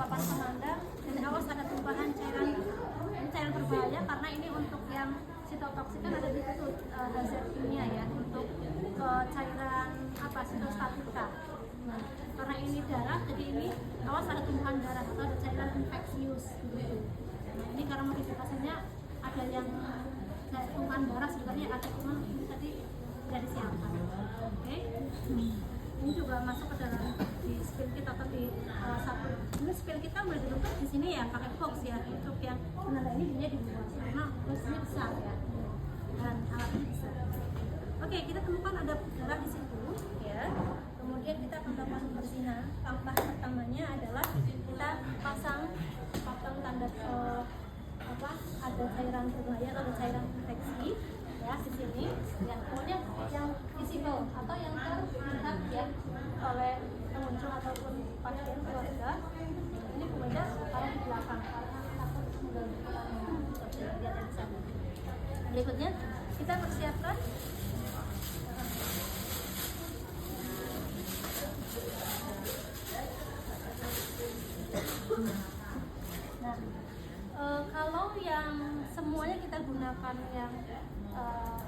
papan penanda, dan awas ada tumpahan cairan. Ini cairan berbahaya karena ini untuk yang sitotoksik kan ada di situ zat kimia ya, untuk cairan apa sitostatika. Nah, karena ini darah, jadi ini awas ada tumpahan darah atau ada cairan infeksius gitu. Nah, ini karena modifikasinya ada yang tumpahan darah sebenarnya ada, cuma ini tadi tidak disiapkan. Oke. Ini juga masuk ke dalam di spill kit atau di satu. Ini spill kita boleh ditutup di sini ya pakai box ya, untuk yang penanda ini dia dibuang karena dosisnya besar ya, dan alatnya besar. Oke, kita temukan ada darah di situ ya. Kemudian kita akan lakukan pembersihan. Langkah pertamanya adalah kita pasang tanda ada cairan berbahaya atau ada cairan infeksi ya di sini ya. Kemudian yang visible atau yang terlihat ya oleh pengunjung ataupun pasien keluarga, ini kemudian taruh di belakang karena takut mengganggu seperti lihat di sana. Berikutnya kita persiapkan kalau yang semuanya kita gunakan yang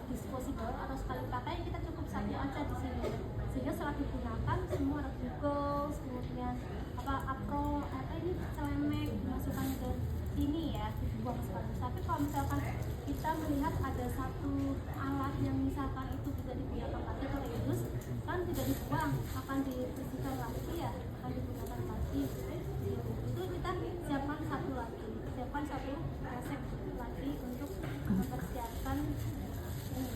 disposable atau sekali pakai, kita cukup satu aja di sini, sehingga setelah digunakan semua ada Google, kemudian apro ini celemek dimasukkan ke sini ya, dibuang sekaligus. Tapi kalau misalkan kita melihat ada satu alat yang misalkan itu tidak digunakan lagi atau reuse, kan tidak dibuang, akan dibersihkan lagi ya, akan digunakan lagi gitu. Itu kita siapkan satu lagi, siapkan satu resep lagi untuk mempersiapkan ini.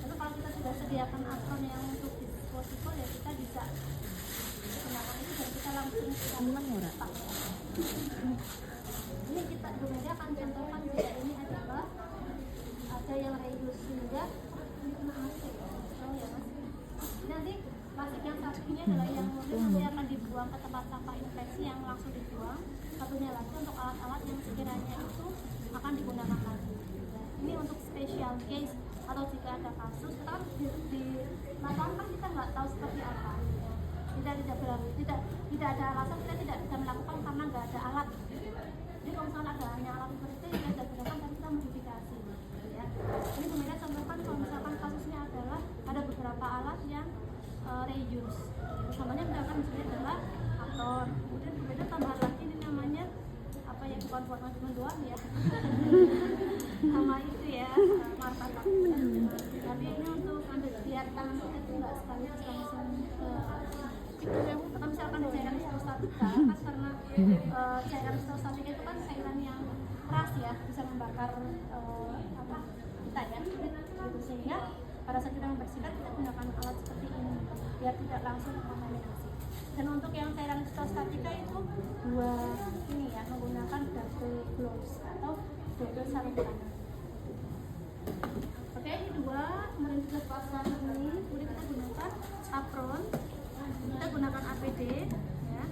Lalu kalau kita sudah sediakan apron yang untuk disposable ya, kita bisa gunakan itu dan kita langsung pakai. Ini kita berbeda akan contohkan jika ini adalah ada yang reuse, sehingga ini kena AC ya mas. Nanti plastik yang satunya adalah yang nanti akan dibuang ke tempat sampah infeksi yang langsung dibuang. Satunya lagi untuk alat-alat yang sekiranya itu akan digunakan lagi. Ini untuk special case atau jika ada kasus, kita kan di lapangan kan kita nggak tahu seperti apa. Tidak ada alasan kita tidak bisa melakukan karena nggak ada alat. Jadi kalau misalnya ada hanya alat seperti itu, kita tidak gunakan, tapi kita modifikasi. Ya. Ini kemudian contohkan kalau misalkan kasusnya adalah ada beberapa alat yang reuse. Contohnya misalkan misalnya adalah apron, kemudian tambahan lagi ini namanya apa ya, bukan buat masukan doang ya. Sama itu ya, martabak. Tapi ini untuk ambil biar tangan kita itu nggak sekaligus langsung ke atau misalkan di cairan sitostatika kan, karena cairan sitostatika itu kan cairan yang keras ya, bisa membakar kita ya gitu, sehingga pada saat kita membersihkan kita gunakan alat seperti ini biar tidak langsung kontaminasi. Dan untuk yang cairan sitostatika itu dua ini ya, menggunakan double gloves atau double sarung tangan. Oke, ini dua, kemudian kita pasang ini, kemudian kita gunakan apron, kita gunakan APD ya,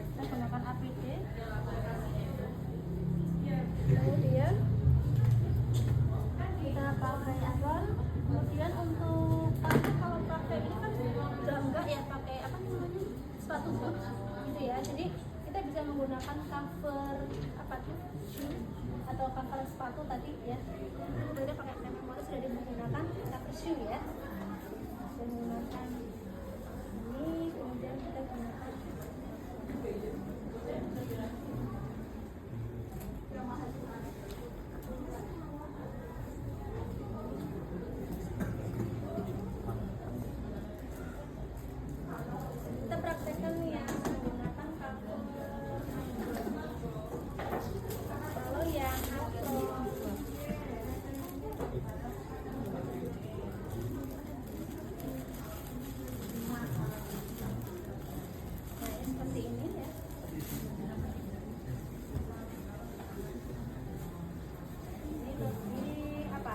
kita gunakan APD, kemudian kita pakai apron. Kemudian untuk kalau pakai ini kan enggak ya, pakai apa namanya, sepatu boot gitu ya, jadi kita bisa menggunakan cover apa tuh shoe atau cover sepatu tadi ya. Kemudian pakai memori sudah digunakan cover shoe ya, dan menggunakan ini, kemudian kita gunakan kita praktekkan yang menggunakan cover. Kalau yang seperti ini ya. Ini lebih apa?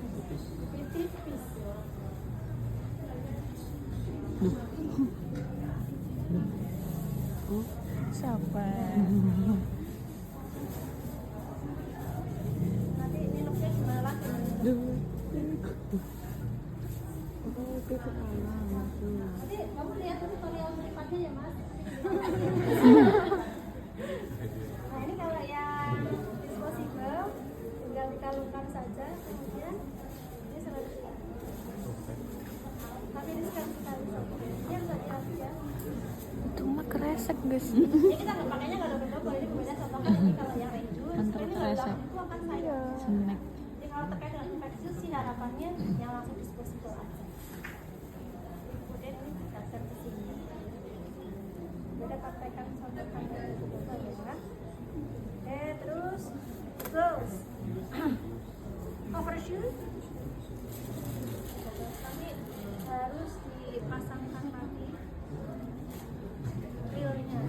Lebih tipis. Siapa? Nanti ini looknya gimana lagi? Nanti kamu lihat tutorial berikutnya ya mas. Nah ini kalau yang disposable tinggal dikalungkan saja, kemudian ini selanjutnya. Tapi ini sekali ini harus hati-hati ya. Itu mah kresek guys. Ya kita nggak pakainya nggak double ini kemudian contohkan ini kalau yang reduce Antar ini kresek. itu akan saya. Snack. Jadi kalau terkait dengan infeksi sih harapannya yang langsung disposable aja. Kemudian ini kita servis ini. Kita praktekkan contohkan dari itu ya. Oke, terus gloves. Overshoot. Tapi harus dipasangkan lagi realnya.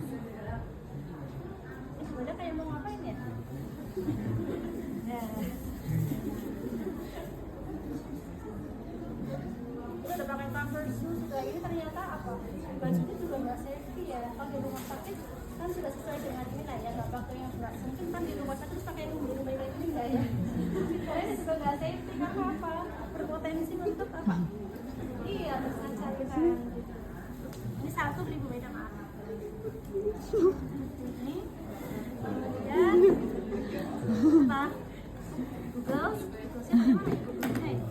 Ini sebenarnya kayak mau ngapain ya? Nah. Kita udah pakai cover shoes juga ini ternyata apa? Bajunya juga nggak safety ya. Kalau di rumah sakit kan sudah sesuai dengan ini lah ya, nggak pakai yang berat. Mungkin kan di rumah sakit terus pakai yang kayak ini nggak ya? Karena ini juga nggak safety karena apa? Berpotensi untuk apa? Iya, terkena cairan. Ini satu beli Bu Meda maaf. Ini kemudian apa? Google, Google-nya mana? Google-nya ya?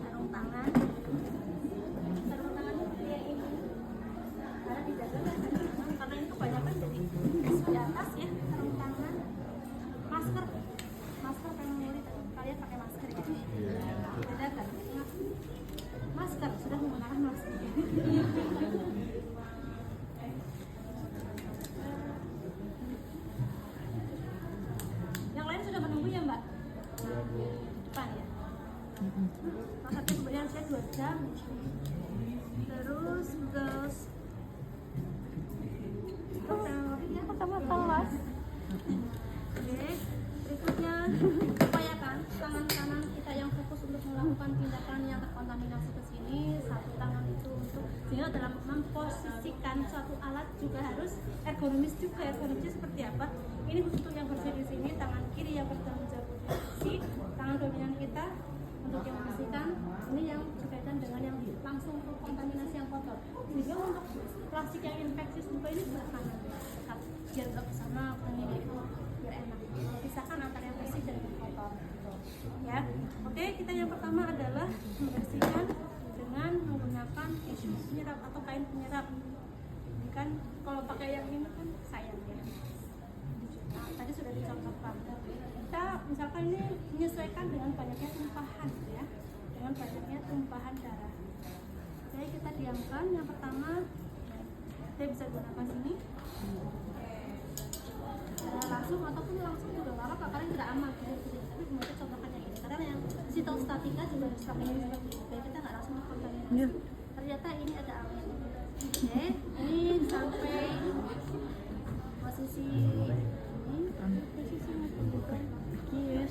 Sarung tangan kayak ini karena dijaga kan sarung tangan karena ini kebanyakan jadi di atas ya sarung tangan. Masker pengen milih kalian pakai masker ya beda kan masker sudah menggunakan masker. Yang lain sudah menunggu ya Mbak? Depan ya. Masaknya kemudian saya 2 jam. Terus girls. Ya pertama kelas. Oke, berikutnya upayakan tangan kanan kita yang fokus untuk melakukan tindakan yang terkontaminasi ke sini, satu tangan itu untuk sehingga dalam memposisikan suatu alat juga harus ergonomis juga. Ergonomisnya seperti apa? Ini khusus untuk yang bersih di sini, tangan kiri yang bertanggung jawab posisi, tangan dominan kita untuk yang membersihkan, ini yang berkaitan dengan yang langsung kontaminasi yang kotor. Sehingga untuk plastik yang infeksius juga ini sebelah kanan, biar nggak bersama penilai itu biar enak. Pisahkan antara yang bersih dan yang kotor. Ya, oke. Kita yang pertama adalah membersihkan dengan menggunakan tisu penyerap atau kain penyerap. Ini kan kalau pakai yang ini kan sayang ya. Nah, tadi sudah dicontohkan. Kita misalkan ini menyesuaikan dengan banyaknya tumpahan ya, dengan banyaknya tumpahan darah. Jadi kita diamkan. Yang pertama, kita bisa gunakan sini. Langsung ataupun langsung juga nggak apa-apa karena tidak aman gitu. Tapi kemudian contohkan yang ini karena yang sitostatika juga harus pakai ini seperti itu. Jadi kita nggak langsung kontaminasi. Ternyata ini ada angin. Oke, ini sampai posisi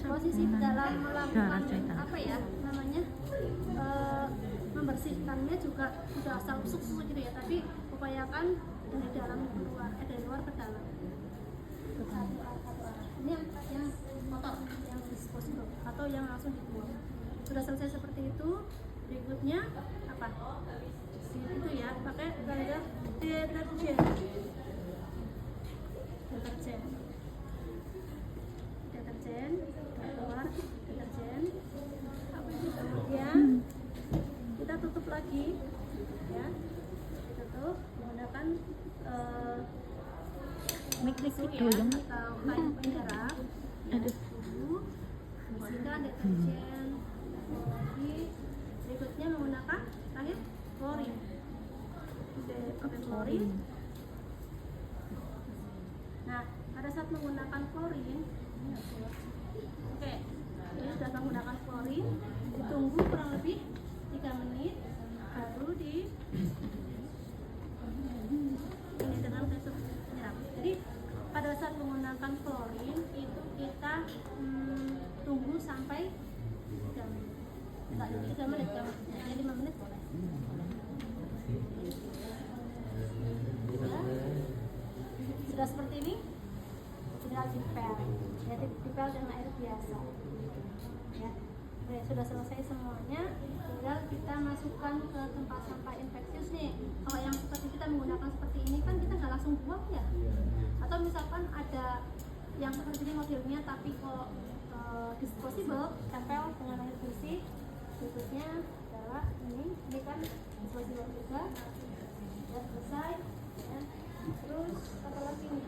posisi dalam melakukan apa ya namanya membersihkannya juga tidak asal usuk gitu ya, tapi upayakan dari dalam keluar dari luar ke dalam satu arah. Ini yang kotor, yang disposable atau yang langsung dibuang. Sudah selesai seperti itu, berikutnya apa? Itu ya, pakai deterjen. Keluar deterjen. Kemudian kita tutup lagi, ya. Ditutup menggunakan Mik-mik ya, atau kain penyerap. Bersihkan deterjen. Lagi berikutnya menggunakan terakhir klorin. Pakai klorin. Nah, pada saat menggunakan klorin, oke, ini sudah menggunakan klorin, ditunggu kurang lebih 3 menit, baru ini dengan tusuk penyerap. Jadi pada saat menggunakan klorin itu kita tunggu sampai 3 menit. Enggak 3 menit, ya 5 menit boleh. Ya. Sudah seperti ini, tinggal dipel, ya dipel dengan air biasa. Ya, oke, sudah selesai semuanya, tinggal kita masukkan ke tempat sampah infeksius nih. Kalau yang seperti langsung buang ya. Atau misalkan ada yang seperti ini modelnya tapi kok disposable, tempel dengan air bersih. Berikutnya adalah ini kan disposable juga, ya selesai ya. Terus apa lagi nih?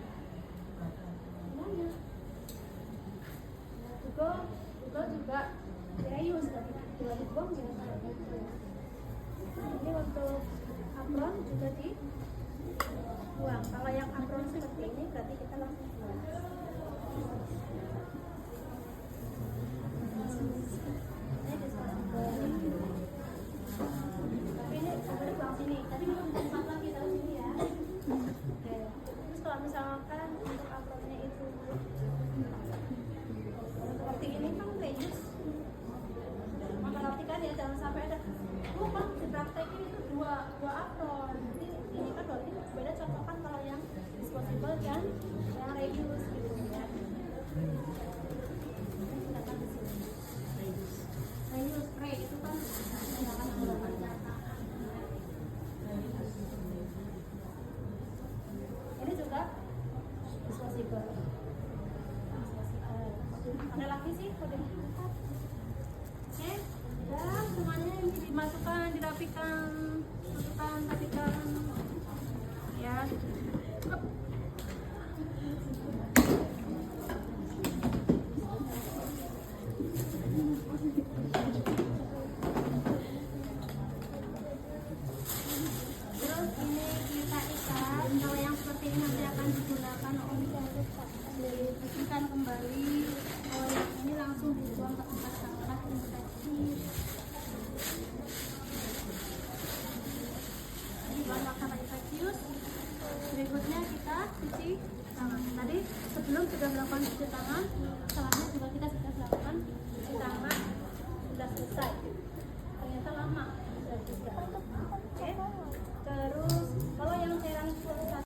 Semuanya Google juga reuse tadi, tinggal dibuang jangan sampai gitu. Ini untuk apron juga dibuang. Kalau yang apron seperti ini berarti kita langsung buang. Ini disposable. Tapi ini sebenarnya buang sini. Tadi belum tempat lagi taruh sini ya. Oke. Terus kalau misalkan untuk apronnya itu seperti ini kan reuse. Memperhatikan ya, jangan sampai ada kan dipraktekin itu dua apron. Jadi ini kan berarti beda contohkan kalau yang disposable dan yang reuse gitu ya. Sedangkan di sini reuse spray itu kan menggunakan menggunakan data. Ini juga disposable. Ada lagi sih kodenya 4. Oke, dan semuanya ini dimasukkan, dirapikan, rapikan ya. Hup. Terus ini kita ikat. Kalau yang seperti ini nanti akan digunakan untuk dibersihkan kembali. Kalau yang ini langsung dibuang ke tempat sampah infeksi. Ini bahan makanan infeksius. Berikutnya kita cuci tangan. Tadi sebelum sudah melakukan cuci tangan, setelahnya juga kita sudah melakukan